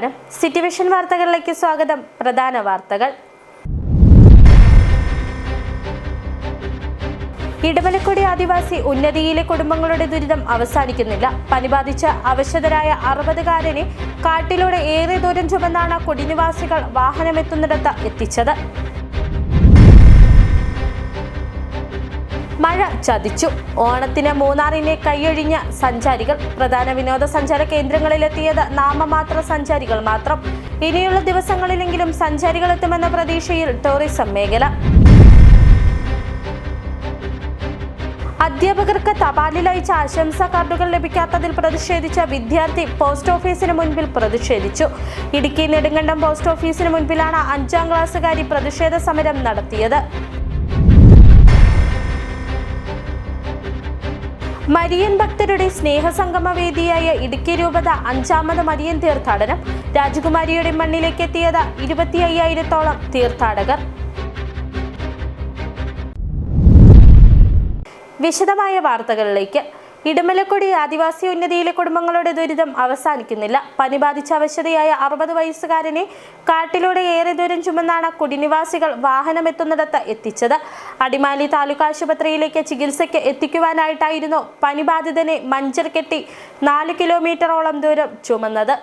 നമസ്കാരം. City vision വാർത്തകളിലേക്ക് സ്വാഗതം. പ്രധാന വാർത്തകൾ. ഇടമലക്കുടി ആദിവാസി ഉന്നതിയിലെ കുടുംബങ്ങളുടെ ദുരിതം അവസാനിക്കുന്നില്ല. പനി ബാധിച്ച അവശതരായ 60-കാരനെ കാട്ടിലൂടെ ഏറെ ദൂരം ചുമന്നാണ് കുടിനിവാസികൾ വാഹനമെത്തുന്നിടത്ത് എത്തിച്ചത്. മഴ ചതിച്ചു. ഓണത്തിന് മൂന്നാറിനെ കൈയൊഴിഞ്ഞ സഞ്ചാരികൾ. പ്രധാന വിനോദസഞ്ചാര കേന്ദ്രങ്ങളിലെത്തിയത് നാമമാത്ര സഞ്ചാരികൾ മാത്രം. ഇനിയുള്ള ദിവസങ്ങളിലെങ്കിലും സഞ്ചാരികൾ എത്തുമെന്ന പ്രതീക്ഷയിൽ ടൂറിസം മേഖല. അധ്യാപകർക്ക് തപാലിൽ അയച്ച ആശംസാ കാർഡുകൾ ലഭിക്കാത്തതിൽ പ്രതിഷേധിച്ച വിദ്യാർത്ഥി പോസ്റ്റ് ഓഫീസിന് മുൻപിൽ പ്രതിഷേധിച്ചു. ഇടുക്കി നെടുങ്കണ്ടം പോസ്റ്റ് ഓഫീസിന് മുൻപിലാണ് 5ാം ക്ലാസ്സുകാരി പ്രതിഷേധ സമരം നടത്തിയത്. മരിയൻ ഭക്തരുടെ സ്നേഹസംഗമ വേദിയായ ഇടുക്കി രൂപത 5ാമത് മരിയൻ തീർത്ഥാടനം. രാജകുമാരിയുടെ മണ്ണിലേക്ക് എത്തിയത് 25,000-ഓളം തീർത്ഥാടകർ. വിശദമായ വാർത്തകളിലേക്ക്. ഇടമലക്കുടി ആദിവാസി ഉന്നതിയിലെ കുടുംബങ്ങളുടെ ദുരിതം അവസാനിക്കുന്നില്ല. പനി ബാധിച്ച അവശതയായ 60 വയസ്സുകാരനെ കാട്ടിലൂടെ ഏറെ ദൂരം ചുമന്നാണ് കുടിനിവാസികൾ വാഹനമെത്തുന്നിടത്ത് എത്തിച്ചത്. അടിമാലി താലൂക്ക് ആശുപത്രിയിലേക്ക് ചികിത്സയ്ക്ക് എത്തിക്കുവാനായിട്ടായിരുന്നു പനിബാധിതനെ മഞ്ചർ കെട്ടി 4 കിലോമീറ്ററോളം ദൂരം ചുമന്നത്.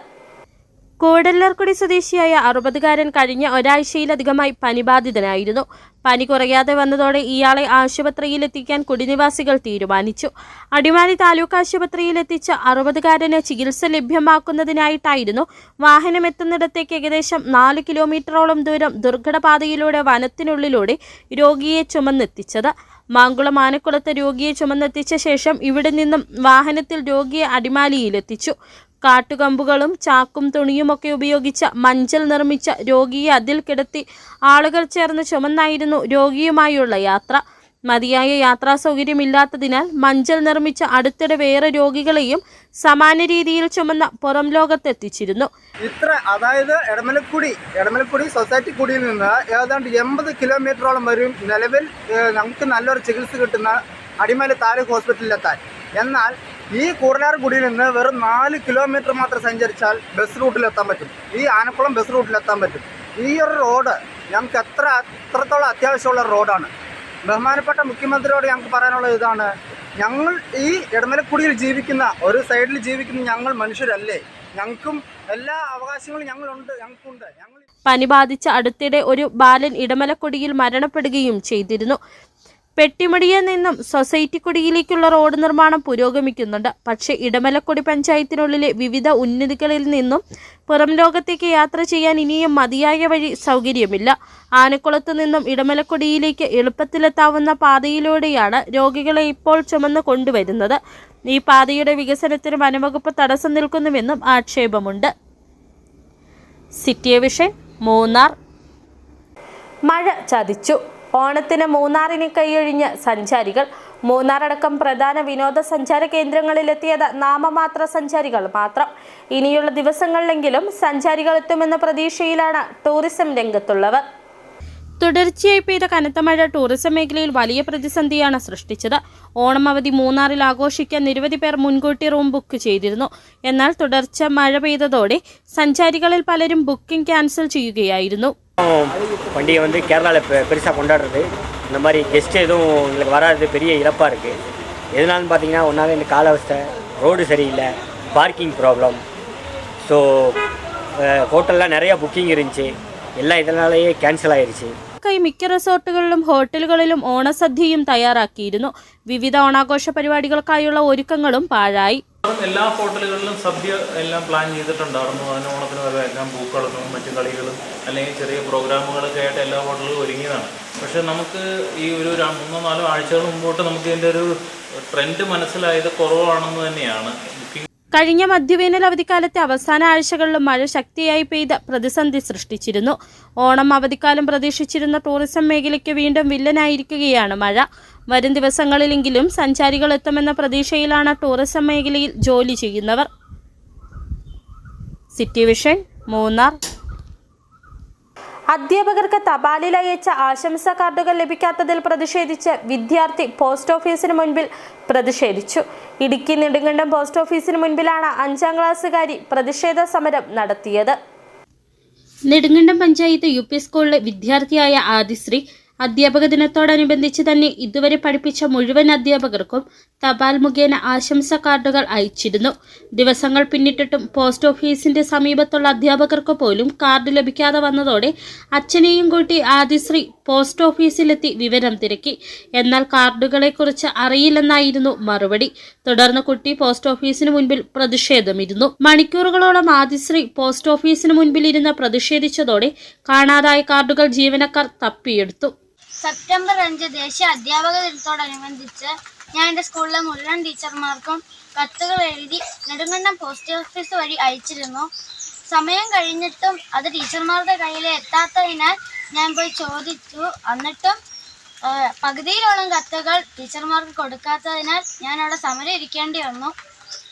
കൂടല്ലൂർക്കുടി സ്വദേശിയായ 60-കാരൻ കഴിഞ്ഞ ഒരാഴ്ചയിലധികമായി പനിബാധിതനായിരുന്നു. പനി കുറയാതെ വന്നതോടെ ഇയാളെ ആശുപത്രിയിൽ എത്തിക്കാൻ കുടിനിവാസികൾ തീരുമാനിച്ചു. അടിമാലി താലൂക്ക് ആശുപത്രിയിൽ എത്തിച്ച 60-കാരന് ചികിത്സ ലഭ്യമാക്കുന്നതിനായിട്ടായിരുന്നു വാഹനമെത്തുന്നിടത്തേക്ക് ഏകദേശം 4 കിലോമീറ്ററോളം ദൂരം ദുർഘടപാതയിലൂടെ വനത്തിനുള്ളിലൂടെ രോഗിയെ ചുമന്നെത്തിച്ചത്. മാങ്കുളം ആനക്കുളത്ത് രോഗിയെ ചുമന്നെത്തിച്ച ശേഷം ഇവിടെ നിന്നും വാഹനത്തിൽ രോഗിയെ അടിമാലിയിലെത്തിച്ചു. കാട്ടുകമ്പുകളും ചാക്കും തുണിയുമൊക്കെ ഉപയോഗിച്ച മഞ്ചൽ നിർമ്മിച്ച രോഗിയെ അതിൽ കിടത്തി ആളുകൾ ചേർന്ന് ചുമന്നായിരുന്നു രോഗിയുമായുള്ള യാത്ര. മതിയായ യാത്രാ സൗകര്യമില്ലാത്തതിനാൽ മഞ്ചൽ നിർമ്മിച്ച അടുത്തിടെ വേറെ രോഗികളെയും സമാന രീതിയിൽ ചുമന്ന പുറം ലോകത്തെത്തിച്ചിരുന്നു. അതായത് എടമലക്കുടി സൊസൈറ്റി കുടിയിൽ നിന്ന് ഏതാണ്ട് 80 കിലോമീറ്ററോളം വരും നിലവിൽ നമുക്ക് നല്ലൊരു ചികിത്സ കിട്ടുന്ന അടിമാലി താലൂക്ക് ഹോസ്പിറ്റലിലെത്താൻ. എന്നാൽ ഈ കൂടലാർകുടിയിൽ നിന്ന് വെറും 4 കിലോമീറ്റർ മാത്രം സഞ്ചരിച്ചാൽ ബസ് റൂട്ടിലെത്താൻ പറ്റും. ഈ ആനക്കുളം ബസ് റൂട്ടിലെത്താൻ പറ്റും. ഈ ഒരു റോഡ് ഞങ്ങൾക്ക് എത്രത്തോളം അത്യാവശ്യമുള്ള റോഡാണ്. ബഹുമാനപ്പെട്ട മുഖ്യമന്ത്രിയോട് ഞങ്ങൾക്ക് പറയാനുള്ള ഇതാണ്, ഞങ്ങൾ ഈ ഇടമലക്കുടിയിൽ ജീവിക്കുന്ന ഒരു സൈഡിൽ ജീവിക്കുന്ന ഞങ്ങൾ മനുഷ്യരല്ലേ? ഞങ്ങൾക്കും എല്ലാ അവകാശങ്ങളും ഞങ്ങൾക്കുണ്ട്. പനി ബാധിച്ച അടുത്തിടെ ഒരു ബാലൻ ഇടമലക്കുടിയിൽ മരണപ്പെടുകയും ചെയ്തിരുന്നു. പെട്ടിമുടിയിൽ നിന്നും സൊസൈറ്റി കുടിയിലേക്കുള്ള റോഡ് നിർമ്മാണം പുരോഗമിക്കുന്നുണ്ട്. പക്ഷേ ഇടമലക്കുടി പഞ്ചായത്തിനുള്ളിലെ വിവിധ ഉന്നതികളിൽ നിന്നും പുറം ലോകത്തേക്ക് യാത്ര ചെയ്യാൻ ഇനിയും മതിയായ വഴി സൗകര്യമില്ല. ആനക്കുളത്ത് നിന്നും ഇടമലക്കുടിയിലേക്ക് എളുപ്പത്തിലെത്താവുന്ന പാതയിലൂടെയാണ് രോഗികളെ ഇപ്പോൾ ചുമന്ന് കൊണ്ടുവരുന്നത്. ഈ പാതയുടെ വികസനത്തിന് വനംവകുപ്പ് തടസ്സം നിൽക്കുന്നുവെന്നും ആക്ഷേപമുണ്ട്. City vision Munnar. മഴ ചതിച്ചു. ഓണത്തിന് മൂന്നാറിനെ കൈയൊഴിഞ്ഞ സഞ്ചാരികൾ. മൂന്നാറടക്കം പ്രധാന വിനോദസഞ്ചാര കേന്ദ്രങ്ങളിലെത്തിയത് നാമമാത്ര സഞ്ചാരികൾ മാത്രം. ഇനിയുള്ള ദിവസങ്ങളിലെങ്കിലും സഞ്ചാരികൾ എത്തുമെന്ന പ്രതീക്ഷയിലാണ് ടൂറിസം രംഗത്തുള്ളവർ. തുടർച്ചയായി പെയ്ത കനത്ത മഴ ടൂറിസം മേഖലയിൽ വലിയ പ്രതിസന്ധിയാണ് സൃഷ്ടിച്ചത്. ഓണം അവധി മൂന്നാറിൽ ആഘോഷിക്കാൻ നിരവധി പേർ മുൻകൂട്ടി റൂം ബുക്ക് ചെയ്തിരുന്നു. എന്നാൽ തുടർച്ച മഴ പെയ്തതോടെ സഞ്ചാരികളിൽ പലരും ബുക്കിംഗ് ക്യാൻസൽ ചെയ്യുകയായിരുന്നു. பண்டிகை கேரளாவில் பெருசாக கொண்டாடுறது, இந்த மாதிரி கெஸ்ட் எதுவும் எங்களுக்கு வராது, பெரிய இழப்பாக இருக்குது. எதனாலும் பார்த்தீங்கன்னா ஒன்றாவது இந்த காலாவஸ்தை, ரோடு சரியில்லை, பார்க்கிங் ப்ராப்ளம். ஸோ ஹோட்டல்லாம் நிறையா புக்கிங் இருந்துச்சு, எல்லாம் இதனாலேயே கேன்சல் ஆயிடுச்சு. മിക്ക റിസോർട്ടുകളിലും ഹോട്ടലുകളിലും ഓണസദ്യയും തയ്യാറാക്കിയിരുന്നു. വിവിധ ഓണാഘോഷ പരിപാടികൾക്കായുള്ള ഒരുക്കങ്ങളും പാഴായി. എല്ലാ ഹോട്ടലുകളിലും സദ്യ എല്ലാം പ്ലാൻ ചെയ്തിട്ടുണ്ടായിരുന്നു. അതിന് ഓണത്തിന് വരവേക്കാൻ പൂക്കളൊന്നും മറ്റു കളികളും അല്ലെങ്കിൽ ചെറിയ പ്രോഗ്രാമുകളൊക്കെ ആയിട്ട് എല്ലാ ഹോട്ടലുകളും ഒരുങ്ങിയതാണ്. പക്ഷേ നമുക്ക് ഈ ഒരു 3-4 ആഴ്ചകൾ മുമ്പോട്ട് നമുക്ക് ഇതിൻ്റെ ഒരു ട്രെൻഡ് മനസ്സിലായത് കുറവാണെന്ന് തന്നെയാണ്. കഴിഞ്ഞ മധ്യവേനൽ അവധിക്കാലത്തെ അവസാന ആഴ്ചകളിലും മഴ ശക്തിയായി പെയ്ത് പ്രതിസന്ധി സൃഷ്ടിച്ചിരുന്നു. ഓണം അവധിക്കാലം പ്രതീക്ഷിച്ചിരുന്ന ടൂറിസം മേഖലയ്ക്ക് വീണ്ടും വില്ലനായിരിക്കുകയാണ് മഴ. വരും ദിവസങ്ങളിലെങ്കിലും സഞ്ചാരികൾ എത്തുമെന്ന പ്രതീക്ഷയിലാണ് ടൂറിസം മേഖലയിൽ ജോലി ചെയ്യുന്നവർ. City vision Munnar. അധ്യാപകർക്ക് തപാലിൽ അയച്ച ആശംസാ കാർഡുകൾ ലഭിക്കാത്തതിൽ പ്രതിഷേധിച്ച് വിദ്യാർത്ഥി പോസ്റ്റ് ഓഫീസിന് മുൻപിൽ പ്രതിഷേധിച്ചു. ഇടുക്കി നെടുങ്കണ്ടം പോസ്റ്റ് ഓഫീസിന് മുൻപിലാണ് 5ാം ക്ലാസ്സുകാരി പ്രതിഷേധ സമരം നടത്തിയത്. നെടുങ്കണ്ടം പഞ്ചായത്ത് UP സ്കൂളിലെ വിദ്യാർത്ഥിയായ ആദിശ്രീ അധ്യാപക ദിനത്തോടനുബന്ധിച്ച് തന്നെ ഇതുവരെ പഠിപ്പിച്ച മുഴുവൻ അധ്യാപകർക്കും തപാൽ മുഖേന ആശംസാ കാർഡുകൾ അയച്ചിരുന്നു. ദിവസങ്ങൾ പിന്നിട്ടിട്ടും പോസ്റ്റ് ഓഫീസിന്റെ സമീപത്തുള്ള അധ്യാപകർക്ക് പോലും കാർഡ് ലഭിക്കാതെ വന്നതോടെ അച്ഛനെയും കൂട്ടി ആദിശ്രീ പോസ്റ്റ് ഓഫീസിലെത്തി വിവരം തിരക്കി. എന്നാൽ കാർഡുകളെക്കുറിച്ച് അറിയില്ലെന്നായിരുന്നു മറുപടി. തുടർന്ന് കുട്ടി പോസ്റ്റ് ഓഫീസിന് മുൻപിൽ പ്രതിഷേധമിരുന്നു. മണിക്കൂറുകളോളം ആദിശ്രീ പോസ്റ്റ് ഓഫീസിന് മുൻപിൽ ഇരുന്ന് പ്രതിഷേധിച്ചതോടെ കാണാതായ കാർഡുകൾ ജീവനക്കാർ തപ്പിയെടുത്തു. സെപ്റ്റംബർ 5 ദേശീയ അധ്യാപക ദിനത്തോടനുബന്ധിച്ച് ഞാൻ എൻ്റെ സ്കൂളിലെ മുഴുവൻ ടീച്ചർമാർക്കും കത്തുകൾ എഴുതി നെടുങ്കണ്ടം പോസ്റ്റ് ഓഫീസ് വഴി അയച്ചിരുന്നു. സമയം കഴിഞ്ഞിട്ടും അത് ടീച്ചർമാരുടെ കയ്യിൽ എത്താത്തതിനാൽ ഞാൻ പോയി ചോദിച്ചു. എന്നിട്ടും പകുതിയിലോളം കത്തുകൾ ടീച്ചർമാർക്ക് കൊടുക്കാത്തതിനാൽ ഞാൻ അവിടെ സമരം ഇരിക്കേണ്ടി വന്നു.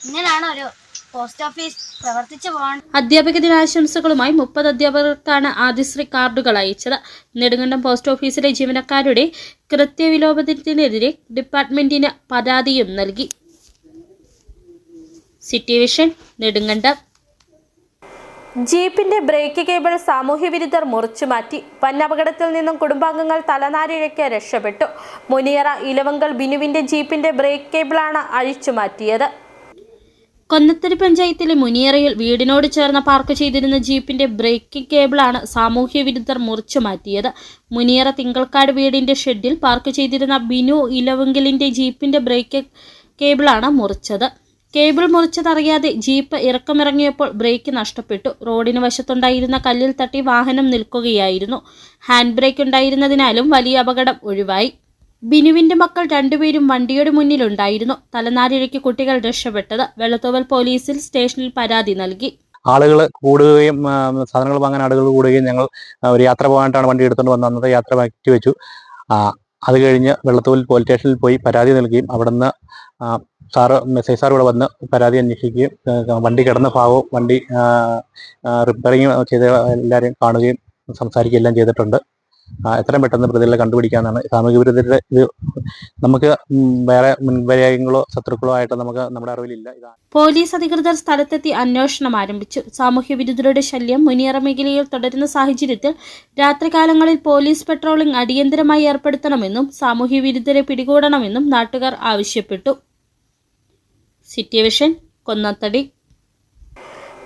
ഇങ്ങനെയാണ് ഒരു പോസ്റ്റ് ഓഫീസ് പ്രവർത്തിച്ചു പോകാൻ. അധ്യാപക ദിനാശംസകളുമായി 30 അധ്യാപകർക്കാണ് ആദിശ്രീ കാർഡുകൾ അയച്ചത്. നെടുങ്കണ്ടം പോസ്റ്റ് ഓഫീസിലെ ജീവനക്കാരുടെ കൃത്യവിലോപനത്തിനെതിരെ ഡിപ്പാർട്ട്മെന്റിന് പരാതിയും നൽകി. City vision Nedumkandam. ജീപ്പിന്റെ ബ്രേക്ക് കേബിൾ സാമൂഹ്യവിരുദ്ധർ മുറിച്ചുമാറ്റി. വൻ അപകടത്തിൽ നിന്നും കുടുംബാംഗങ്ങൾ തലനാരിഴയ്ക്ക് രക്ഷപ്പെട്ടു. മുനിയറ ഇലവങ്കൽ ബിനുവിന്റെ ജീപ്പിന്റെ ബ്രേക്ക് കേബിളാണ് അഴിച്ചുമാറ്റിയത്. കൊന്നത്തടി പഞ്ചായത്തിലെ മുനിയറയിൽ വീടിനോട് ചേർന്ന് പാർക്ക് ചെയ്തിരുന്ന ജീപ്പിന്റെ ബ്രേക്ക് കേബിളാണ് സാമൂഹ്യ വിരുദ്ധർ മുറിച്ചു മാറ്റിയത്. മുനിയറ തിങ്കൾക്കാട് വീടിന്റെ ഷെഡിൽ പാർക്ക് ചെയ്തിരുന്ന ബിനു ഇലവങ്കലിന്റെ ജീപ്പിന്റെ ബ്രേക്ക് കേബിളാണ് മുറിച്ചത്. കേബിൾ മുറിച്ചതറിയാതെ ജീപ്പ് ഇറക്കമിറങ്ങിയപ്പോൾ ബ്രേക്ക് നഷ്ടപ്പെട്ടു. റോഡിന് വശത്തുണ്ടായിരുന്ന കല്ലിൽ തട്ടി വാഹനം നിൽക്കുകയായിരുന്നു. ഹാൻഡ് ബ്രേക്ക് ഉണ്ടായിരുന്നതിനാലും വലിയ അപകടം ഒഴിവായി. ബിനുവിന്റെ മക്കൾ 2 പേരും വണ്ടിയുടെ മുന്നിലുണ്ടായിരുന്നു. തലനാരിഴയ്ക്ക് കുട്ടികൾ രക്ഷപ്പെട്ടത്. വെള്ളത്തോവൽ പോലീസിൽ സ്റ്റേഷനിൽ പരാതി നൽകി. ആളുകൾ കൂടുകയും സാധനങ്ങൾ വാങ്ങാൻ ആളുകൾ കൂടുകയും ഞങ്ങൾ ഒരു യാത്ര പോകാനായിട്ടാണ് വണ്ടി എടുത്തുകൊണ്ട് വന്നത്. അന്നത്തെ യാത്ര മാറ്റിവെച്ചു. അത് കഴിഞ്ഞ് വെള്ളത്തോവൽ പോലീസ് സ്റ്റേഷനിൽ പോയി പരാതി നൽകുകയും അവിടുന്ന് മെസ്സേജ് സാർ ഇവിടെ വന്ന് പരാതി അന്വേഷിക്കുകയും വണ്ടി കിടന്ന ഭാഗവും വണ്ടി റിപ്പയറിങ് ചെയ്ത് എല്ലാവരെയും കാണുകയും സംസാരിക്കുകയും എല്ലാം ചെയ്തിട്ടുണ്ട്. എത്രയും പെട്ടെന്ന് പ്രതികളെ കണ്ടുപിടിക്കാനാണ്. സാമൂഹ്യ വിരുദ്ധരുടെ ഇത് നമുക്ക് വേറെ മുൻവൈരാഗ്യങ്ങളോ ശത്രുക്കളോ ആയിട്ട് നമുക്ക് നമ്മുടെ അറിവിലില്ല. പോലീസ് അധികൃതർ സ്ഥലത്തെത്തി അന്വേഷണം ആരംഭിച്ചു. സാമൂഹ്യ വിരുദ്ധരുടെ ശല്യം മുനിയറ മേഖലയിൽ തുടരുന്ന സാഹചര്യത്തിൽ രാത്രികാലങ്ങളിൽ പോലീസ് പെട്രോളിംഗ് അടിയന്തരമായി ഏർപ്പെടുത്തണമെന്നും സാമൂഹ്യ വിരുദ്ധരെ പിടികൂടണമെന്നും നാട്ടുകാർ ആവശ്യപ്പെട്ടു. City vision Konnathady.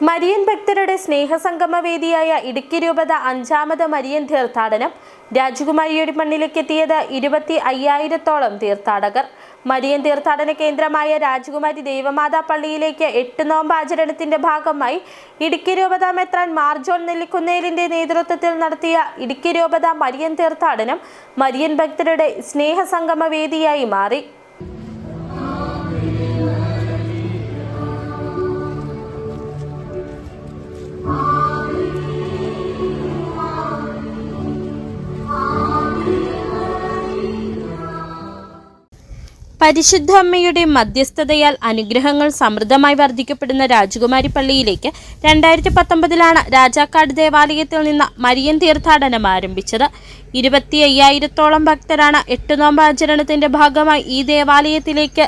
മരിയൻ ഭക്തരുടെ സ്നേഹസംഗമവേദിയായ ഇടുക്കി രൂപത 5ാമത് മരിയൻ തീർത്ഥാടനം. രാജകുമാരിയുടെ മണ്ണിലേക്ക് എത്തിയത് 25,000-ഓളം തീർത്ഥാടകർ. മരിയൻ തീർത്ഥാടന കേന്ദ്രമായ രാജകുമാരി ദേവമാതാ പള്ളിയിലേക്ക് 8 നോമ്പ് ആചരണത്തിന്റെ ഭാഗമായി ഇടുക്കി രൂപത മെത്രാൻ മാർ ജോൺ നെല്ലിക്കുന്നേലിന്റെ നേതൃത്വത്തിൽ നടത്തിയ ഇടുക്കി രൂപത മരിയൻ തീർത്ഥാടനം മരിയൻ ഭക്തരുടെ സ്നേഹസംഗമവേദിയായി മാറി. പരിശുദ്ധ അമ്മയുടെ മധ്യസ്ഥതയാൽ അനുഗ്രഹങ്ങൾ സമൃദ്ധമായി വർദ്ധിക്കപ്പെടുന്ന രാജകുമാരി പള്ളിയിലേക്ക് 2019 രാജാക്കാട് ദേവാലയത്തിൽ നിന്ന് മരിയൻ തീർത്ഥാടനം ആരംഭിച്ചത്. 25,000-ഓളം ഭക്തരാണ് 8 നോമ്പ് ആചരണത്തിന്റെ ഭാഗമായി ഈ ദേവാലയത്തിലേക്ക്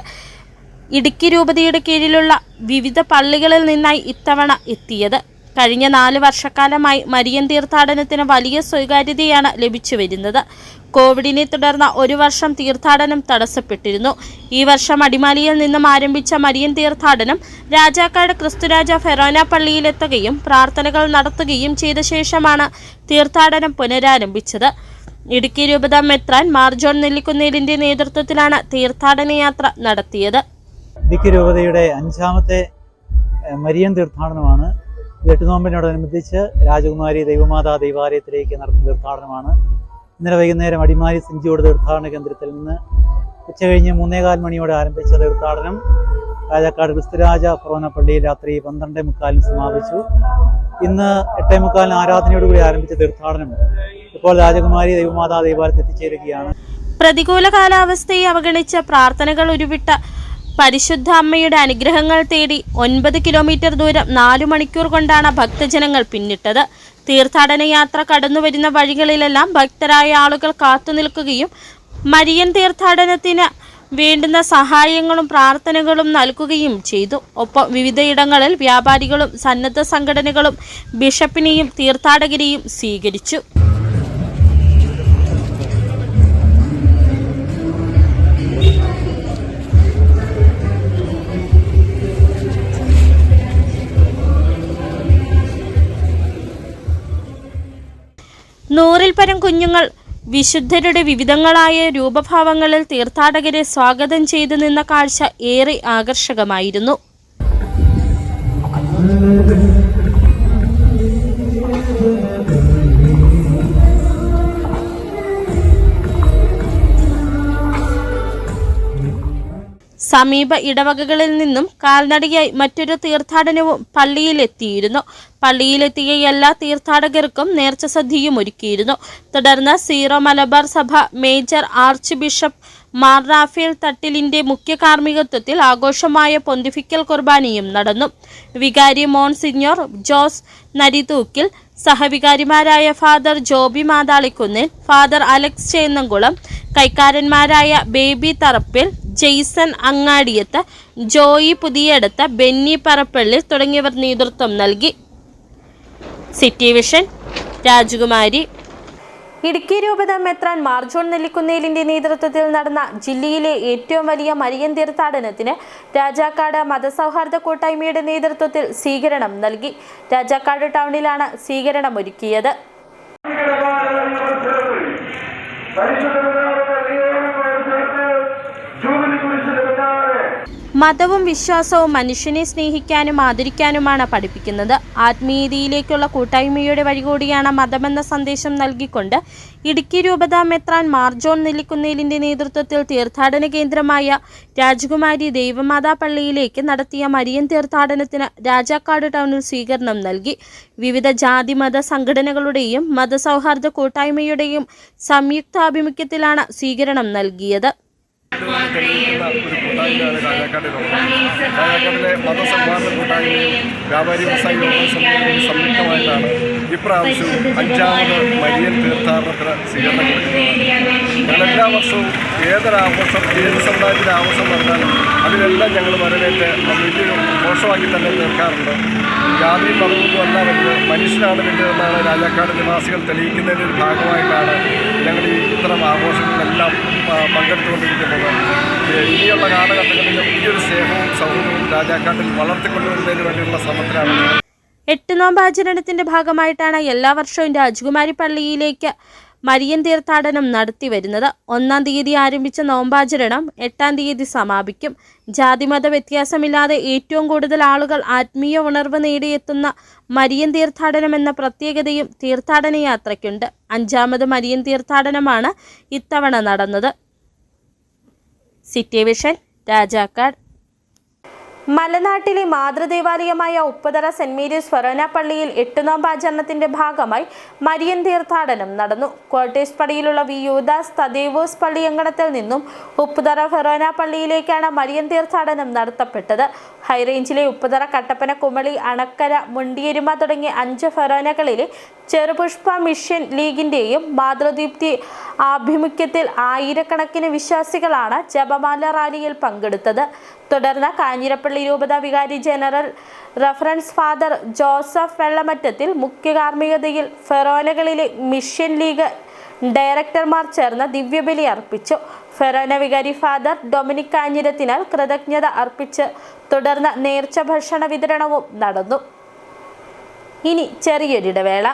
ഇടുക്കി രൂപതയുടെ കീഴിലുള്ള വിവിധ പള്ളികളിൽ നിന്നായി ഇത്തവണ എത്തിയത്. കഴിഞ്ഞ 4 വർഷക്കാലമായി മരിയൻ തീർത്ഥാടനത്തിന് വലിയ സ്വീകാര്യതയാണ് ലഭിച്ചു വരുന്നത്. കോവിഡിനെ തുടർന്ന് 1 വർഷം തീർത്ഥാടനം തടസ്സപ്പെട്ടിരുന്നു. ഈ വർഷം അടിമാലിയിൽ നിന്നും ആരംഭിച്ച മരിയൻ തീർത്ഥാടനം രാജാക്കാട് ക്രിസ്തുരാജ ഫെറോന പള്ളിയിലെത്തുകയും പ്രാർത്ഥനകൾ നടത്തുകയും ചെയ്ത ശേഷമാണ് തീർത്ഥാടനം പുനരാരംഭിച്ചത്. ഇടുക്കി രൂപത മെത്രാൻ മാർ ജോൺ നെല്ലിക്കുന്നേലിന്റെ നേതൃത്വത്തിലാണ് തീർത്ഥാടന യാത്ര നടത്തിയത്. ഇടുക്കി രൂപതയുടെ 5ാമത്തെ മരിയൻ തീർത്ഥാടനമാണ്. 8 നോമ്പിനോടനുബന്ധിച്ച് രാജകുമാരി ദൈവമാതാ ദേവാലയത്തിലേക്ക് നടത്തുന്ന തീർത്ഥാടനമാണ്. ഇന്നലെ വൈകുന്നേരം അടിമാലി സെഞ്ചിയോട് തീർത്ഥാടന കേന്ദ്രത്തിൽ നിന്ന് ഉച്ചകഴിഞ്ഞ് 3:15 മണിയോടെ ആരംഭിച്ച തീർത്ഥാടനം രാജാക്കാട് ക്രിസ്തുരാജ ഫെറോന പള്ളിയിൽ രാത്രി 12:45 സമാപിച്ചു. ഇന്ന് 8:45 ആരാധനയോടുകൂടി ആരംഭിച്ച തീർത്ഥാടനം ഇപ്പോൾ രാജകുമാരി ദൈവമാതാ ദേവാലയത്തിൽ എത്തിച്ചേരുകയാണ്. പ്രതികൂല കാലാവസ്ഥയെ അവഗണിച്ച് പ്രാർത്ഥനകൾ ഉരുവിട്ട പരിശുദ്ധ അമ്മയുടെ അനുഗ്രഹങ്ങൾ തേടി 9 കിലോമീറ്റർ ദൂരം 4 മണിക്കൂർ കൊണ്ടാണ് ഭക്തജനങ്ങൾ പിന്നിട്ടത്. തീർത്ഥാടന യാത്ര കടന്നുവരുന്ന വഴികളിലെല്ലാം ഭക്തരായ ആളുകൾ കാത്തുനിൽക്കുകയും മരിയൻ തീർത്ഥാടനത്തിന് വേണ്ടുന്ന സഹായങ്ങളും പ്രാർത്ഥനകളും നൽകുകയും ചെയ്തു. ഒപ്പം വിവിധയിടങ്ങളിൽ വ്യാപാരികളും സന്നദ്ധ സംഘടനകളും ബിഷപ്പിനെയും തീർത്ഥാടകരെയും സ്വീകരിച്ചു. നൂറിൽ പരം കുഞ്ഞുങ്ങൾ വിശുദ്ധരുടെ വിവിധങ്ങളായ രൂപഭാവങ്ങളിൽ തീർത്ഥാടകരെ സ്വാഗതം ചെയ്തു നിന്ന കാഴ്ച ഏറെ ആകർഷകമായിരുന്നു. സമീപ ഇടവകകളിൽ നിന്നും കാൽനടയായി മറ്റൊരു തീർത്ഥാടനവും പള്ളിയിലെത്തിയിരുന്നു. പള്ളിയിലെത്തിയ എല്ലാ തീർത്ഥാടകർക്കും നേർച്ച സദ്യയും ഒരുക്കിയിരുന്നു. തുടർന്ന് സീറോ മലബാർ സഭ major archbishop Mar Raphael തട്ടിലിന്റെ മുഖ്യ കാർമ്മികത്വത്തിൽ ആഘോഷമായ പൊന്തിഫിക്കൽ കുർബാനയും നടന്നു. വികാരി മോൺസിഞ്ഞോർ ജോസ് നരിതൂക്കിൽ, സഹവികാരിമാരായ ഫാദർ ജോബി മാതാളിക്കുന്നിൽ, ഫാദർ അലക്സ് ചേന്നംകുളം, കൈക്കാരന്മാരായ ബേബി തറപ്പിൽ, ജെയ്സൺ അങ്ങാടിയത്ത്, ജോയി പുതിയടത്ത്, ബെന്നി പറപ്പള്ളി തുടങ്ങിയവർ നേതൃത്വം നൽകി. സിറ്റി വിഷൻ, രാജകുമാരി. ഇടുക്കി രൂപത മെത്രാൻ മാർ ജോൺ നെല്ലിക്കുന്നേലിന്റെ നേതൃത്വത്തിൽ നടന്ന ജില്ലയിലെ ഏറ്റവും വലിയ മരിയൻ തീർത്ഥാടനത്തിന് രാജാക്കാട് മതസൗഹാർദ്ദ കൂട്ടായ്മയുടെ നേതൃത്വത്തിൽ സ്വീകരണം നൽകി. രാജാക്കാട് ടൗണിലാണ് സ്വീകരണമൊരുക്കിയത്. മതവും വിശ്വാസവും മനുഷ്യനെ സ്നേഹിക്കാനും ആദരിക്കാനുമാണ് പഠിപ്പിക്കുന്നത്. ആത്മീയതയിലേക്കുള്ള കൂട്ടായ്മയുടെ വഴി കൂടിയാണ് മതമെന്ന സന്ദേശം നൽകിക്കൊണ്ട് ഇടുക്കി രൂപത മെത്രാൻ മാർ ജോൺ നെല്ലിക്കുന്നേലിന്റെ നേതൃത്വത്തിൽ തീർത്ഥാടന കേന്ദ്രമായ രാജകുമാരി ദേവമാതാ പള്ളിയിലേക്ക് നടത്തിയ മരിയൻ തീർത്ഥാടനത്തിന് രാജാക്കാട് ടൗണിൽ സ്വീകരണം നൽകി. വിവിധ ജാതി മത സംഘടനകളുടെയും മതസൗഹാർദ്ദ കൂട്ടായ്മയുടെയും സംയുക്താഭിമുഖ്യത്തിലാണ് സ്വീകരണം നൽകിയത്. രാജാക്കാടിലെ മതസൗഹാർദ്ദ കൂട്ടായ്മയും വ്യാപാരി വ്യവസായി സമിതിയും സംയുക്തമായിട്ടാണ് ഇപ്രാവശ്യവും 5ാമത് മരിയൻ തീർത്ഥാടനത്തിന് സ്വീകരണം കൊടുക്കുന്നത്. ഞങ്ങളെല്ലാ വർഷവും ഏതൊരാഘോഷം, ഏത് സമുദായത്തിൻ്റെ ആഘോഷം നടന്നാലും അതിലെല്ലാം ഞങ്ങൾ വരവേറ്റ് വലിയൊരു ഘോഷമാക്കി തന്നെ തീർക്കാറുണ്ട്. ജാതിയും മതമൊന്നും അല്ല വലുത്, മനുഷ്യനാണ് വലുതെന്നാണ് രാജാക്കാട് നിവാസികൾ തെളിയിക്കുന്നതിൻ്റെ ഒരു ഭാഗമായിട്ടാണ് ഞങ്ങൾ ഈ ഇത്തരം ആഘോഷങ്ങളിലെല്ലാം പങ്കെടുത്തുകൊണ്ടിരിക്കുന്നത്. ഇനിയുള്ള കാലഘട്ടങ്ങളിൽ ഈ ഒരു സ്നേഹവും സൗഹൃദവും രാജാക്കാട്ടിൽ വളർത്തിക്കൊണ്ടുവരുന്നതിന് വേണ്ടിയുള്ള ശ്രമത്തിലാണ്. 8 നോമ്പാചരണത്തിന്റെ ഭാഗമായിട്ടാണ് എല്ലാ വർഷവും രാജകുമാരി പള്ളിയിലേക്ക് മരിയൻ തീർത്ഥാടനം നടത്തി വരുന്നത്. 1-ാം തീയതി ആരംഭിച്ച നോമ്പാചരണം 8-ാം തീയതി സമാപിക്കും. ജാതിമത വ്യത്യാസമില്ലാതെ ഏറ്റവും കൂടുതൽ ആളുകൾ ആത്മീയ ഉണർവ് നേടിയെത്തുന്ന മരിയൻ തീർത്ഥാടനം എന്ന പ്രത്യേകതയും തീർത്ഥാടന യാത്രയ്ക്കുണ്ട്. 5ാമത് മരിയൻ തീർത്ഥാടനമാണ് ഇത്തവണ നടന്നത്. City vision, Rajakkad. മലനാട്ടിലെ മാതൃദേവാലയമായ ഉപ്പുതറ സെന്റ് മേരീസ് ഫൊറോന പള്ളിയിൽ 8 നോമ്പാചരണത്തിന്റെ ഭാഗമായി മരിയൻ തീർത്ഥാടനം നടന്നു. ക്വാർട്ടേഴ്സ് പടിയിലുള്ള വി യൂദാസ് തദേവോസ് പള്ളിയങ്കണത്തിൽ നിന്നും ഉപ്പുതറ ഫൊറോന പള്ളിയിലേക്കാണ് മരിയൻ തീർത്ഥാടനം നടത്തപ്പെട്ടത്. ഹൈറേഞ്ചിലെ ഉപ്പുതറ, കട്ടപ്പന, കുമളി, അണക്കര, മുണ്ടിയരുമ തുടങ്ങിയ 5 ഫൊറോനകളിലെ ചെറുപുഷ്പ മിഷൻ ലീഗിന്റെയും മാതൃദീപ്തി ആഭിമുഖ്യത്തിൽ ആയിരക്കണക്കിന് വിശ്വാസികളാണ് ജപമാല റാലിയിൽ പങ്കെടുത്തത്. തുടർന്ന് കാഞ്ഞിരപ്പള്ളി രൂപത വികാരി general reference father Joseph Vellamattathil മുഖ്യ കാർമ്മികതയിൽ ഫെറോനകളിലെ മിഷൻ ലീഗ് ഡയറക്ടർമാർ ചേർന്ന് ദിവ്യബലി അർപ്പിച്ചു. ഫെറോന വികാരി ഫാദർ ഡൊമിനിക് കാഞ്ഞിരത്തിനാൽ കൃതജ്ഞത അർപ്പിച്ച് തുടർന്ന് നേർച്ച ഭക്ഷണ വിതരണവും നടന്നു. ഇനി ചെറിയൊരിടവേള.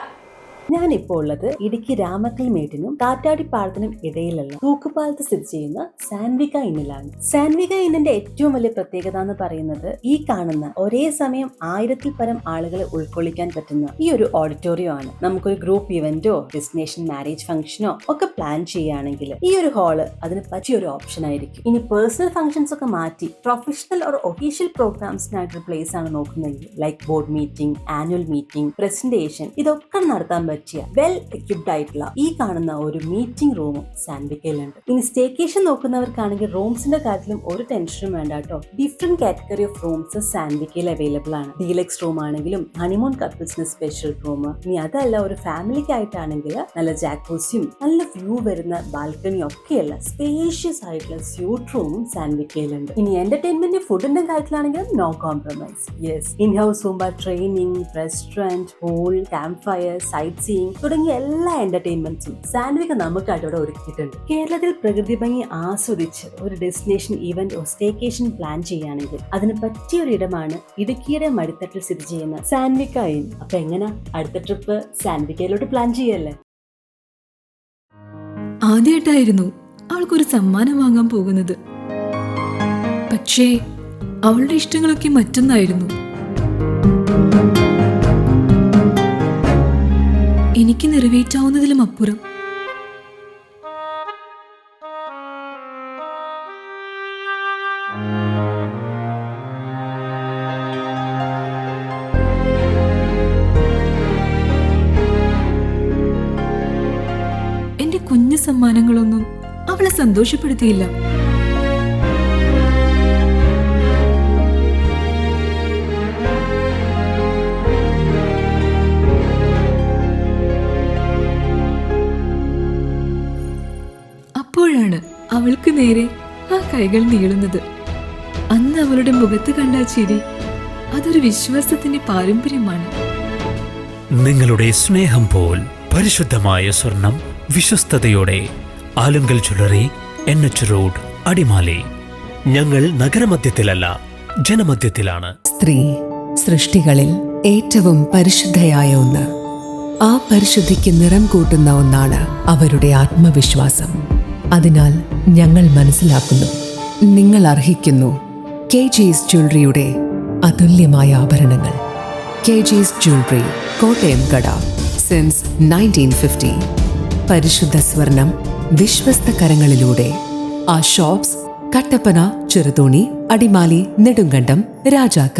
ഞാനിപ്പോൾ ഉള്ളത് ഇടുക്കി രാമക്കൽമേട്ടിനും കാറ്റാടിപ്പാടത്തിനും ഇടയിലുള്ള തൂക്കുപാലത്ത് സ്ഥിതി ചെയ്യുന്ന സാൻവിക ഇന്നിലാണ്. സാൻവിക ഇന്നിന്റെ ഏറ്റവും വലിയ പ്രത്യേകത എന്ന് പറയുന്നത് ഈ കാണുന്ന ഒരേ സമയം 1000-ൽ പരം ആളുകളെ ഉൾക്കൊള്ളിക്കാൻ പറ്റുന്ന ഈ ഒരു ഓഡിറ്റോറിയം ആണ്. നമുക്കൊരു ഗ്രൂപ്പ് ഇവന്റോ ഡെസ്റ്റിനേഷൻ മാരേജ് ഫംഗ്ഷനോ ഒക്കെ പ്ലാൻ ചെയ്യുകയാണെങ്കിൽ ഈ ഒരു ഹാള് അതിന് പറ്റിയ ഒരു ഓപ്ഷൻ ആയിരിക്കും. ഇനി പേഴ്സണൽ ഫംഗ്ഷൻസ് ഒക്കെ മാറ്റി പ്രൊഫഷണൽ ഓർ ഒഫീഷ്യൽ പ്രോഗ്രാംസിനായിട്ടൊരു പ്ലേസ് ആണ് നോക്കുന്നതെങ്കിൽ like board meeting, annual meeting, presentation, ഇതൊക്കെ നടത്താൻ പറ്റിയ വെൽ എക്യുപ്ഡ് ആയിട്ടുള്ള ഈ കാണുന്ന ഒരു മീറ്റിംഗ് റൂമും സാൻവിക്കയിലുണ്ട്. ഇനി സ്റ്റേക്കേഷൻ നോക്കുന്നവർക്കാണെങ്കിൽ റൂംസിന്റെ കാര്യത്തിലും ഒരു ടെൻഷനും വേണ്ട കേട്ടോ. ഡിഫറെന്റ് കാറ്റഗറി ഓഫ് റൂംസ് സാൻവിക്കയിൽ അവൈലബിൾ ആണ്. ഡീലക്സ് റൂം ആണെങ്കിലും ഹണിമൂൺ കപ്പിൾസിന് സ്പെഷ്യൽ റൂം, ഇനി അതല്ല ഒരു ഫാമിലിക്ക് ആയിട്ടാണെങ്കിൽ നല്ല ജാക്കൂസിയും നല്ല വ്യൂ വരുന്ന ബാൽക്കണിയും ഒക്കെയുള്ള സ്പേഷ്യസ് ആയിട്ടുള്ള സ്യൂട്ട് റൂമും സാൻവിക്കയിലുണ്ട്. ഇനി എന്റർടൈൻമെന്റ് ഫുഡിന്റെ കാര്യത്തിലാണെങ്കിലും no compromise. Yes, in house Zumba training, restaurant, pool, campfire, sightseeing തുടങ്ങിയ എല്ലാ എന്റർടൈൻമെന്റ്സും സാൻവിക നമുക്കായിട്ട് ഇവിടെ ഒരുക്കിയിട്ടുണ്ട്. കേരളത്തിൽ പ്രകൃതി ഭംഗി ആസ്വദിച്ച് ഒരു destination event or staycation plan ചെയ്യുകയാണെങ്കിൽ അതിന് പറ്റിയ ഒരു ഇടമാണ് ഇടുക്കിയുടെ മടിത്തട്ടിൽ സ്ഥിതി ചെയ്യുന്ന സാൻവിക ഇൻ. അപ്പൊ എങ്ങനെ അടുത്ത ട്രിപ്പ് സാൻവിക്കയിലോട്ട് പ്ലാൻ ചെയ്യല്ലേ? ആദ്യമായിട്ടായിരുന്നു അവൾക്കൊരു സമ്മാനം വാങ്ങാൻ പോകുന്നത്. പക്ഷേ അവളുടെ ഇഷ്ടങ്ങളൊക്കെ മറ്റൊന്നായിരുന്നു. എനിക്ക് നിറവേറ്റാവുന്നതിലും അപ്പുറം. എന്റെ കുഞ്ഞു സമ്മാനങ്ങളൊന്നും അവളെ സന്തോഷപ്പെടുത്തിയില്ല. അപ്പോഴാണ് അവൾക്ക് നേരെ ആ കൈകൾ നീളുന്നത്. അന്ന് അവളുടെ മുഖത്ത് കണ്ട ചിരി അതൊരു വിശ്വാസത്തിന്റെ പാരമ്പര്യമാണ്. നിങ്ങളുടെ സ്നേഹം പോൽ പരിശുദ്ധമായ സ്വർണം വിശ്വസ്തയോടെ Alunkal jewellery, NH road, Adimali. ഞങ്ങൾ നഗരമധ്യത്തിലല്ല, ജനമധ്യത്തിലാണ്. സ്ത്രീ സൃഷ്ടികളിൽ ഏറ്റവും പരിശുദ്ധയായ ഒന്ന്. ആ പരിശുദ്ധിക്ക് നിറം കൂട്ടുന്ന ഒന്നാണ് അവരുടെ ആത്മവിശ്വാസം. അതിനാൽ ഞങ്ങൾ മനസ്സിലാക്കുന്നു, നിങ്ങൾ അർഹിക്കുന്നു KG's ജ്വല്ലറിയുടെ അതുല്യമായ ആഭരണങ്ങൾ. KG's ജ്വല്ലറി, കോട്ടയം കട, സിൻസ് 1950. പരിശുദ്ധ സ്വർണം വിശ്വസ്ത കരങ്ങളിലൂടെ. ആ ഷോപ്സ് കട്ടപ്പന, ചെറുതോണി, അടിമാലി, നെടുങ്കണ്ടം, രാജാക്ക.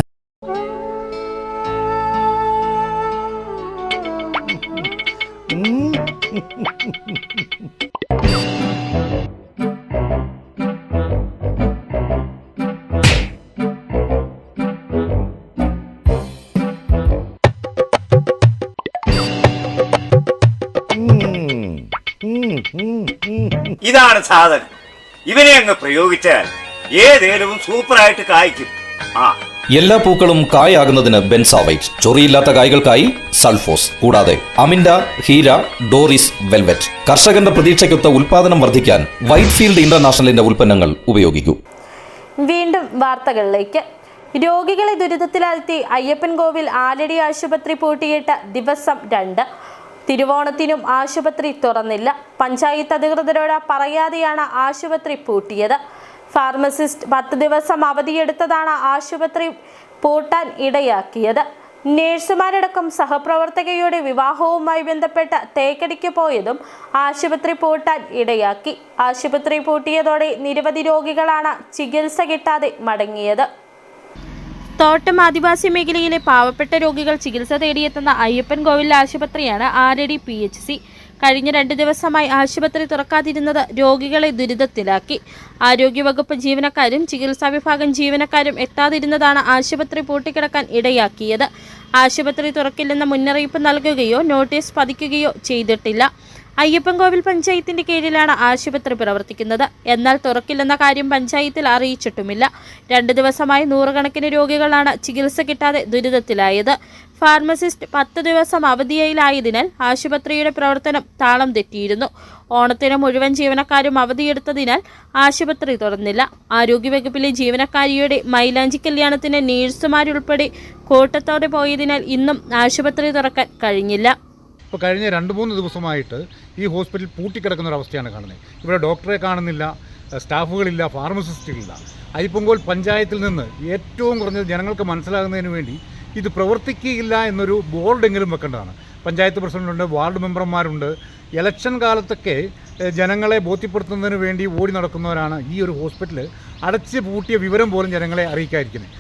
ഇതാണ് സാധനം. ഇവനെ അങ്ങ് പ്രയോഗിച്ചാൽ ഏതേലും സൂപ്പറായിട്ട് കായ്ക്കും. എല്ലാ പൂക്കളും കായാകുന്നതിന് ബെൻസാവൈറ്റ്, ചൊറിയില്ലാത്ത കായ്കൾക്കായി സൾഫോസ്, കൂടാതെ അമിൻഡ, ഹീര, ഡോറിസ്, വെൽവെറ്റ്. കർഷകന്റെ പ്രതീക്ഷയ്ക്കൊത്ത ഉൽപാദനം വർദ്ധിക്കാൻ വൈറ്റ്ഫീൽഡ് ഇന്റർനാഷണലിന്റെ ഉൽപ്പന്നങ്ങൾ ഉപയോഗിക്കൂ. വീണ്ടും വാർത്തകളിലേക്ക്. രോഗികളെ ദുരിതത്തിലാഴ്ത്തി അയ്യപ്പൻകോവിൽ ആലടി ആശുപത്രി പൂട്ടിയിട്ട് ദിവസം 2. തിരുവോണത്തിനും ആശുപത്രി തുറന്നില്ല. പഞ്ചായത്ത് അധികൃതരോട് പറയാതെയാണ് ആശുപത്രി പൂട്ടിയത്. ഫാർമസിസ്റ്റ് 10 ദിവസം അവധിയെടുത്തതാണ് ആശുപത്രി പൂട്ടാൻ ഇടയാക്കിയത്. നേഴ്സുമാരടക്കം സഹപ്രവർത്തകയുടെ വിവാഹവുമായി ബന്ധപ്പെട്ട് തേക്കടിക്ക് പോയതും ആശുപത്രി പൂട്ടാൻ ഇടയാക്കി. ആശുപത്രി പൂട്ടിയതോടെ നിരവധി രോഗികളാണ് ചികിത്സ കിട്ടാതെ മടങ്ങിയത്. തോട്ടം ആദിവാസി മേഖലയിലെ പാവപ്പെട്ട രോഗികൾ ചികിത്സ തേടിയെത്തുന്ന അയ്യപ്പൻകോവിൽ ആശുപത്രിയാണ് ആലടി PHC. കഴിഞ്ഞ 2 ദിവസമായി ആശുപത്രി തുറക്കാതിരുന്നത് രോഗികളെ ദുരിതത്തിലാക്കി. ആരോഗ്യവകുപ്പ് ജീവനക്കാരും ചികിത്സാ വിഭാഗം ജീവനക്കാരും എത്താതിരുന്നതാണ് ആശുപത്രി പൂട്ടിക്കിടക്കാൻ ഇടയാക്കിയത്. ആശുപത്രി തുറക്കില്ലെന്ന മുന്നറിയിപ്പ് നൽകുകയോ നോട്ടീസ് പതിക്കുകയോ ചെയ്തിട്ടില്ല. അയ്യപ്പൻകോവിൽ പഞ്ചായത്തിന്റെ കീഴിലാണ് ആശുപത്രി പ്രവർത്തിക്കുന്നത്. എന്നാൽ തുറക്കില്ലെന്ന കാര്യം പഞ്ചായത്തിൽ അറിയിച്ചിട്ടുമില്ല. 2 ദിവസമായി 100 കണക്കിന് രോഗികളാണ് ചികിത്സ കിട്ടാതെ ദുരിതത്തിലായത്. ഫാർമസിസ്റ്റ് 10 ദിവസം അവധിയിലായതിനാൽ ആശുപത്രിയുടെ പ്രവർത്തനം താളം തെറ്റിയിരുന്നു. ഓണത്തിന് മുഴുവൻ ജീവനക്കാരും അവധിയെടുത്തതിനാൽ ആശുപത്രി തുറന്നില്ല. ആരോഗ്യവകുപ്പിലെ ജീവനക്കാരിയുടെ മൈലാഞ്ചി കല്യാണത്തിന് നേഴ്സുമാരുൾപ്പെടെ കൂട്ടത്തോടെ പോയതിനാൽ ഇന്നും ആശുപത്രി തുറക്കാൻ കഴിഞ്ഞില്ല. ഇപ്പോൾ കഴിഞ്ഞ 2-3 ദിവസമായിട്ട് ഈ ഹോസ്പിറ്റൽ പൂട്ടിക്കിടക്കുന്ന ഒരു അവസ്ഥയാണ് കാണുന്നത്. ഇവിടെ ഡോക്ടറെ കാണുന്നില്ല, സ്റ്റാഫുകളില്ല, ഫാർമസിസ്റ്റുകളില്ല. അയ്യപ്പൻകോവിൽ പഞ്ചായത്തിൽ നിന്ന് ഏറ്റവും കുറഞ്ഞത് ജനങ്ങൾക്ക് മനസ്സിലാകുന്നതിന് വേണ്ടി ഇത് പ്രവർത്തിക്കുകയില്ല എന്നൊരു ബോർഡെങ്കിലും വെക്കേണ്ടതാണ്. പഞ്ചായത്ത് പ്രസിഡന്റുണ്ട്, വാർഡ് മെമ്പർമാരുണ്ട്. ഇലക്ഷൻ കാലത്തൊക്കെ ജനങ്ങളെ ബോധ്യപ്പെടുത്തുന്നതിന് വേണ്ടി ഓടി നടക്കുന്നവരാണ് ഈ ഒരു ഹോസ്പിറ്റൽ അടച്ച് പൂട്ടിയ വിവരം പോലും ജനങ്ങളെ അറിയിക്കാതിരിക്കുന്നത്.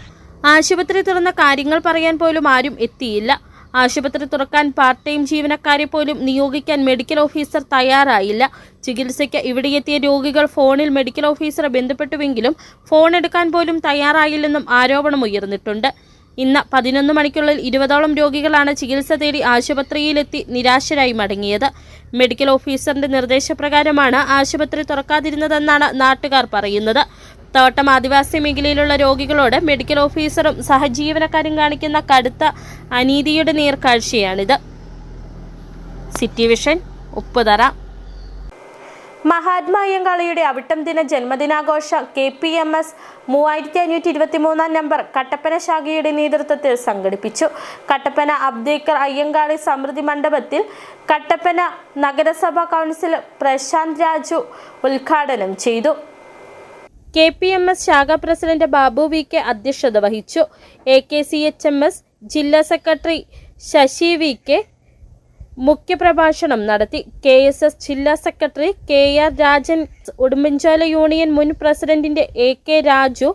ആശുപത്രി തുറന്ന കാര്യങ്ങൾ പറയാൻ പോലും ആരും എത്തിയില്ല. ആശുപത്രി തുറക്കാൻ പാർട്ട് ടൈം ജീവനക്കാരെ പോലും നിയോഗിക്കാൻ മെഡിക്കൽ ഓഫീസർ തയ്യാറായില്ല. ചികിത്സയ്ക്ക് ഇവിടെയെത്തിയ രോഗികൾ ഫോണിൽ മെഡിക്കൽ ഓഫീസറെ ബന്ധപ്പെട്ടുവെങ്കിലും ഫോൺ എടുക്കാൻ പോലും തയ്യാറായില്ലെന്നും ആരോപണമുയർന്നിട്ടുണ്ട്. ഇന്ന് 11 മണിക്കുള്ളിൽ 20ഓളം രോഗികളാണ് ചികിത്സ തേടി ആശുപത്രിയിലെത്തി നിരാശരായി മടങ്ങിയത്. മെഡിക്കൽ ഓഫീസറിന്റെ നിർദ്ദേശപ്രകാരമാണ് ആശുപത്രി തുറക്കാതിരുന്നതെന്നാണ് നാട്ടുകാർ പറയുന്നത്. തോട്ടം ആദിവാസി മേഖലയിലുള്ള രോഗികളോട് മെഡിക്കൽ ഓഫീസറും സഹജീവനക്കാരും കാണിക്കുന്ന കടുത്ത അനീതിയുടെ നേർക്കാഴ്ചയാണിത്. City vision, Upputhara. മഹാത്മാ അയ്യങ്കാളിയുടെ അവിട്ടം ദിന ജന്മദിനാഘോഷം KPMS 3523 നമ്പർ കട്ടപ്പന ശാഖയുടെ നേതൃത്വത്തിൽ സംഘടിപ്പിച്ചു. കട്ടപ്പന അബ്ദേക്കർ അയ്യങ്കാളി സമൃദ്ധി മണ്ഡപത്തിൽ കട്ടപ്പന നഗരസഭാ കൗൺസിലർ പ്രശാന്ത് രാജു ഉദ്ഘാടനം ചെയ്തു. KPMS ശാഖാ പ്രസിഡന്റ് ബാബു VK അധ്യക്ഷത വഹിച്ചു. AKCHMS ജില്ലാ സെക്രട്ടറി ശശി VK മുഖ്യപ്രഭാഷണം നടത്തി. KSS ജില്ലാ secretary KR Rajan, Udumbanchola union മുൻ പ്രസിഡന്റിന്റെ AK രാജു,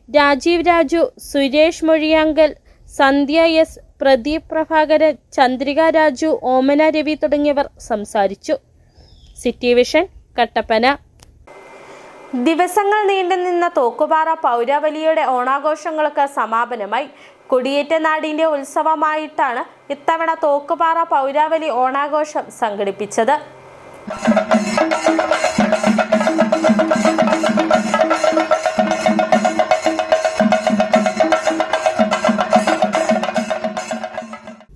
രാജീവ് രാജു, സുരേഷ് മൊഴിയാങ്കൽ, സന്ധ്യ S, പ്രദീപ് പ്രഭാകരൻ, ചന്ദ്രിക രാജു, ഓമന രവി തുടങ്ങിയവർ സംസാരിച്ചു. City vision, Kattappana. ദിവസങ്ങൾ നീണ്ടുനിന്ന തോക്കുപാറ പൗരാവലിയുടെ ഓണാഘോഷങ്ങൾക്ക് സമാപനമായി. കൊടിയേറ്റ നാടിന്റെ ഉത്സവമായിട്ടാണ് ഇത്തവണ തോക്കുപാറ പൗരാവലി ഓണാഘോഷം സംഘടിപ്പിച്ചത്.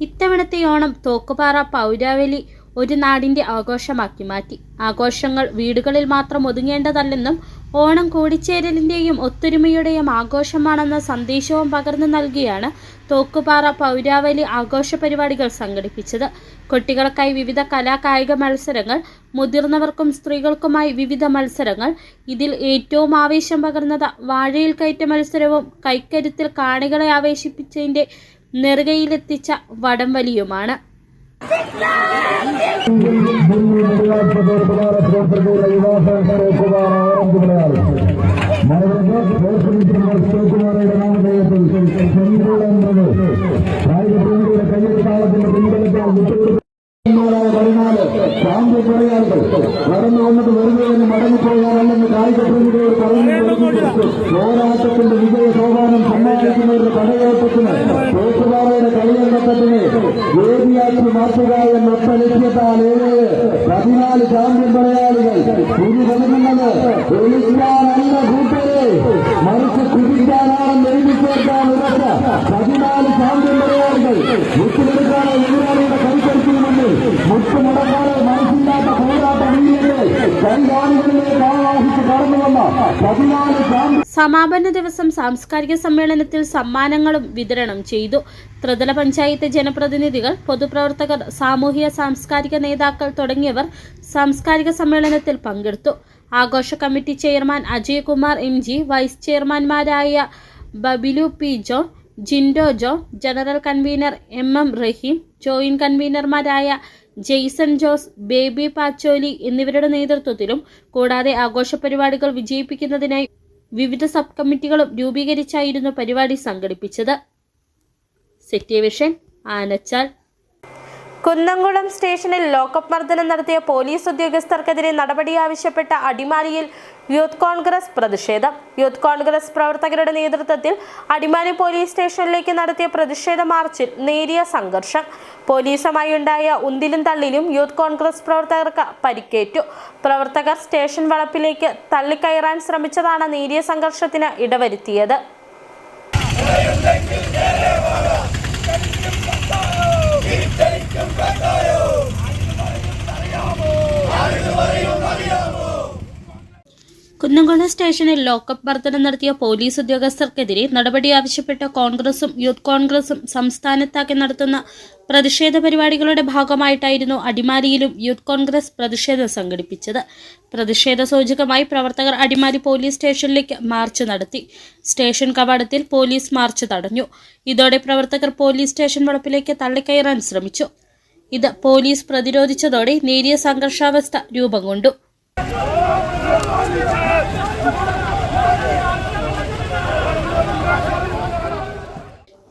ഇത്തവണത്തെ ഓണം തോക്കുപാറ പൗരാവലി ഒരു നാടിന്റെ ആഘോഷമാക്കി മാറ്റി. ആഘോഷങ്ങൾ വീടുകളിൽ മാത്രം ഒതുങ്ങേണ്ടതല്ലെന്നും ഓണം കൂടിച്ചേരലിന്റെയും ഒത്തൊരുമയുടെയും ആഘോഷമാണെന്ന സന്ദേശവും പകർന്നു നൽകിയാണ് തോക്കുപാറ പൗരാവലി ആഘോഷ പരിപാടികൾ സംഘടിപ്പിച്ചത്. കുട്ടികൾക്കായി വിവിധ കലാകായിക മത്സരങ്ങൾ, മുതിർന്നവർക്കും സ്ത്രീകൾക്കുമായി വിവിധ മത്സരങ്ങൾ. ഇതിൽ ഏറ്റവും ആവേശം പകർന്നത് വാഴയിൽ കയറ്റ മത്സരവും കൈക്കരുത്തിൽ കാണികളെ ആവേശിപ്പിച്ചതിന്റെ നെറുകയിലെത്തിച്ച വടംവലിയുമാണ്. പോരാട്ടത്തിന്റെ വിജയ സോപാനം സമ്മാനിക്കുന്നവരുടെ പടയോട്ടത്തിന് തോക്കുപാറയുടെ കളിയങ്കത്തിന് വേദിയാക്കി മാറ്റുക എന്നൊറ്റ ലക്ഷ്യത്താൽ 14 ചാമ്പ്യൻ പടയാളികൾ പുതുപതിക്കുന്നത് ഒളിക്കാനല്ല കൂട്ടരെ, മറിച്ച് കുതിക്കാനാണെന്ന് എഴുതി ചേർക്കാൻ ഉറച്ച 14 ചാമ്പ്യൻ പടയാളികൾ മുറ്റുമെടുക്കാതെ എതിരാളിയുടെ കൈക്കടിക്കുമെന്ന് മുട്ടുമുടക്കാതെ മനസ്സില്ലാത്ത പോരാട്ട വീര്യന്റെ കൈകാണികളിലേക്ക് ആവാഹിച്ച് കടന്നുവന്ന 14 ചാമ്പ്യൻ. സമാപന ദിവസം സാംസ്കാരിക സമ്മേളനത്തിൽ സമ്മാനങ്ങളും വിതരണം ചെയ്തു. ത്രിതല പഞ്ചായത്ത് ജനപ്രതിനിധികൾ, പൊതുപ്രവർത്തകർ, സാമൂഹ്യ സാംസ്കാരിക നേതാക്കൾ തുടങ്ങിയവർ സാംസ്കാരിക സമ്മേളനത്തിൽ പങ്കെടുത്തു. ആഘോഷ committee chairman Ajay Kumar MG, vice ചെയർമാൻമാരായ Babilu P John, Jindo John, general convener MM Rahim, joint കൺവീനർമാരായ ജെയ്സൺ ജോസ്, ബേബി പാച്ചോലി എന്നിവരുടെ നേതൃത്വത്തിലും കൂടാതെ ആഘോഷ പരിപാടികൾ വിജയിപ്പിക്കുന്നതിനായി വിവിധ സബ് കമ്മിറ്റികളും രൂപീകരിച്ചായിരുന്നു പരിപാടി സംഘടിപ്പിച്ചത്. City vision, Anachal. കുന്നംകുളം സ്റ്റേഷനിൽ ലോക്കപ്പ് മർദ്ദനം നടത്തിയ പോലീസ് ഉദ്യോഗസ്ഥർക്കെതിരെ നടപടി ആവശ്യപ്പെട്ട അടിമാലിയിൽ യൂത്ത് കോൺഗ്രസ് പ്രതിഷേധം. യൂത്ത് കോൺഗ്രസ് പ്രവർത്തകരുടെ നേതൃത്വത്തിൽ അടിമാലി പോലീസ് സ്റ്റേഷനിലേക്ക് നടത്തിയ പ്രതിഷേധ മാർച്ചിൽ നേരിയ സംഘർഷം. പോലീസുമായി ഉണ്ടായ ഉന്തിലും തള്ളിലും യൂത്ത് കോൺഗ്രസ് പ്രവർത്തകർക്ക് പരിക്കേറ്റു. പ്രവർത്തകർ സ്റ്റേഷൻ വളപ്പിലേക്ക് തള്ളിക്കയറാൻ ശ്രമിച്ചതാണ് നേരിയ സംഘർഷത്തിന് ഇടവരുത്തിയത്. കുന്നംകുളം സ്റ്റേഷനിൽ ലോക്കപ്പ് മർദ്ദനം നടത്തിയ പോലീസ് ഉദ്യോഗസ്ഥർക്കെതിരെ നടപടി ആവശ്യപ്പെട്ട കോൺഗ്രസും യൂത്ത് കോൺഗ്രസും സംസ്ഥാനത്താകെ നടത്തുന്ന പ്രതിഷേധ പരിപാടികളുടെ ഭാഗമായിട്ടായിരുന്നു അടിമാലിയിലും യൂത്ത് കോൺഗ്രസ് പ്രതിഷേധം സംഘടിപ്പിച്ചത്. പ്രതിഷേധ സൂചകമായി പ്രവർത്തകർ അടിമാലി പോലീസ് സ്റ്റേഷനിലേക്ക് മാർച്ച് നടത്തി. സ്റ്റേഷൻ കവാടത്തിൽ പോലീസ് മാർച്ച് തടഞ്ഞു. ഇതോടെ പ്രവർത്തകർ പോലീസ് സ്റ്റേഷൻ വളപ്പിലേക്ക് തള്ളിക്കയറാൻ ശ്രമിച്ചു. ഇത് പോലീസ് പ്രതിരോധിച്ചതോടെ നേരിയ സംഘർഷാവസ്ഥ രൂപം കൊണ്ടു.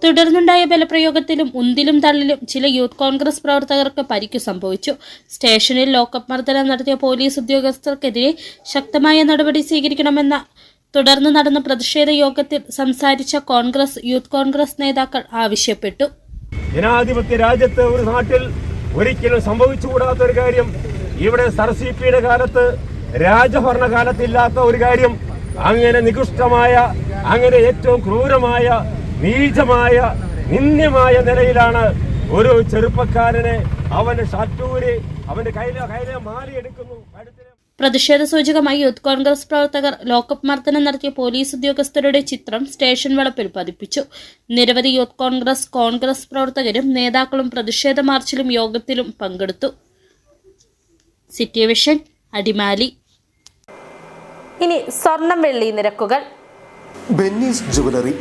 തുടർന്നുണ്ടായ ബലപ്രയോഗത്തിലും ഉന്തിലും തള്ളിലും ചില യൂത്ത് കോൺഗ്രസ് പ്രവർത്തകർക്ക് പരിക്കു സംഭവിച്ചു. സ്റ്റേഷനിൽ ലോക്കപ്പ് മർദ്ദനം നടത്തിയ പോലീസ് ഉദ്യോഗസ്ഥർക്കെതിരെ ശക്തമായ നടപടി സ്വീകരിക്കണമെന്ന തുടർന്ന് നടന്ന പ്രതിഷേധ യോഗത്തിൽ സംസാരിച്ച യൂത്ത് കോൺഗ്രസ് നേതാക്കൾ ആവശ്യപ്പെട്ടു. ജനാധിപത്യ രാജ്യത്ത് ഒരു നാട്ടിൽ ഒരിക്കലും സംഭവിച്ചുകൂടാത്ത ഒരു കാര്യം, ഇവിടെ സർസിപിയുടെ കാലത്ത് രാജഭരണകാലത്തില്ലാത്ത ഒരു കാര്യം, അങ്ങനെ നികൃഷ്ടമായ, അങ്ങനെ ഏറ്റവും ക്രൂരമായ, നീചമായ, നിന്ദ്യമായ നിലയിലാണ് ഒരു ചെറുപ്പക്കാരനെ അവന്റെ ഷട്ടൂരി അവന്റെ കയ്യിലെ മാറിയെടുക്കുന്നു. പ്രതിഷേധ സൂചകമായി യൂത്ത് കോൺഗ്രസ് പ്രവർത്തകർ ലോക്കപ്പ് മർദ്ദനം നടത്തിയ പോലീസ് ഉദ്യോഗസ്ഥരുടെ ചിത്രം സ്റ്റേഷൻ വളപ്പിൽ പതിപ്പിച്ചു. നിരവധി യൂത്ത് കോൺഗ്രസ് പ്രവർത്തകരും നേതാക്കളും പ്രതിഷേധ മാർച്ചിലും യോഗത്തിലും പങ്കെടുത്തു. City vision, Adimali. ഇനി സ്വർണം വെള്ളി നിരക്കുകൾ. ബെന്നീസ് ജുവലറി,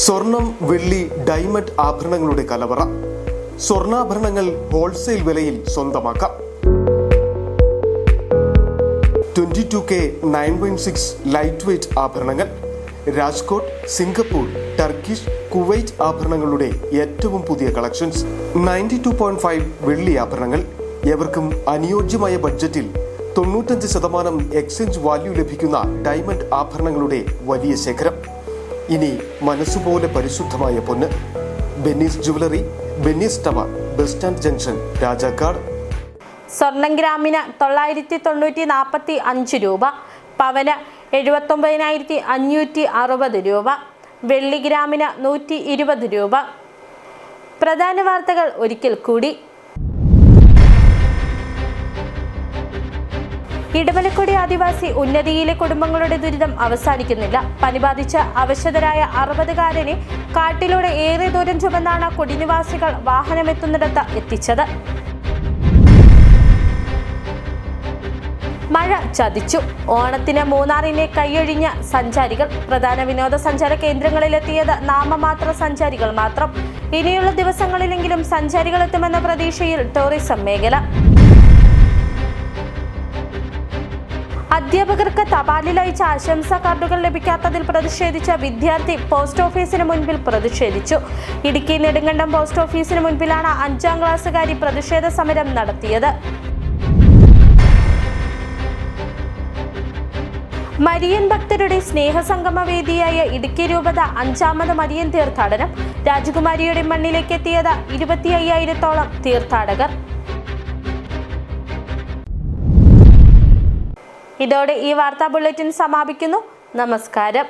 സ്വർണം, വെള്ളി, ഡയമണ്ട് ആഭരണങ്ങളുടെ കലവറ. സ്വർണ്ണാഭരണങ്ങൾ ഹോൾസെയിൽ വിലയിൽ സ്വന്തമാക്കാം. 22K 916 ലൈറ്റ് വെയ്റ്റ് ആഭരണങ്ങൾ. രാജ്കോട്ട്, സിംഗപ്പൂർ, ടർക്കിഷ്, കുവൈറ്റ് ആഭരണങ്ങളുടെ ഏറ്റവും പുതിയ കളക്ഷൻസ്. 92.5 വെള്ളി ആഭരണങ്ങൾ. എവർക്കും അനുയോജ്യമായ ബഡ്ജറ്റിൽ 95% എക്സ്ചേഞ്ച് വാല്യൂ ലഭിക്കുന്ന ഡയമണ്ട് ആഭരണങ്ങളുടെ വലിയ ശേഖരം. ഇനി മനസ്സുപോലെ പരിശുദ്ധമായ പൊന്ന്. Benny's jewellery, Benny's tower, bus stand junction, Rajakkad. സ്വർണം ഗ്രാമിന് 945 രൂപ, പവന് 79,560 രൂപ, വെള്ളി ഗ്രാമിന് 120 രൂപ. പ്രധാന വാർത്തകൾ ഒരിക്കൽ കൂടി. ഇടമലക്കുടി ആദിവാസി ഉന്നതിയിലെ കുടുംബങ്ങളുടെ ദുരിതം അവസാനിക്കുന്നില്ല. പനി ബാധിച്ച് അവശതരായ 60-കാരനെ കാട്ടിലൂടെ ഏറെ ദൂരം ചുമന്നാണ് കുടിനിവാസികൾ വാഹനമെത്തുന്നിടത്ത് എത്തിച്ചത്. മഴ ചതിച്ചു. ഓണത്തിന് മൂന്നാറിനെ കൈയൊഴിഞ്ഞ സഞ്ചാരികൾ. പ്രധാന വിനോദസഞ്ചാര കേന്ദ്രങ്ങളിലെത്തിയത് നാമമാത്ര സഞ്ചാരികൾ മാത്രം. ഇനിയുള്ള ദിവസങ്ങളിലെങ്കിലും സഞ്ചാരികൾ എത്തുമെന്ന പ്രതീക്ഷയിൽ ടൂറിസം മേഖല. അധ്യാപകർക്ക് തപാലിൽ അയച്ച ആശംസാ കാർഡുകൾ ലഭിക്കാത്തതിൽ പ്രതിഷേധിച്ച വിദ്യാർത്ഥി പോസ്റ്റ് ഓഫീസിന് മുൻപിൽ പ്രതിഷേധിച്ചു. ഇടുക്കി നെടുങ്കണ്ടം പോസ്റ്റ് ഓഫീസിന് മുൻപിലാണ് 5ാം ക്ലാസ്സുകാരി പ്രതിഷേധ സമരം നടത്തിയത്. മരിയൻ ഭക്തരുടെ സ്നേഹസംഗമവേദിയായ ഇടുക്കി രൂപത 5ാമത് മരിയൻ തീർത്ഥാടനം. രാജകുമാരിയുടെ മണ്ണിലേക്ക് എത്തിയത് 25,000-ഓളം തീർത്ഥാടകർ. ഇതോടെ ഈ വാർത്താ ബുള്ളറ്റിൻ സമാപിക്കുന്നു. നമസ്കാരം.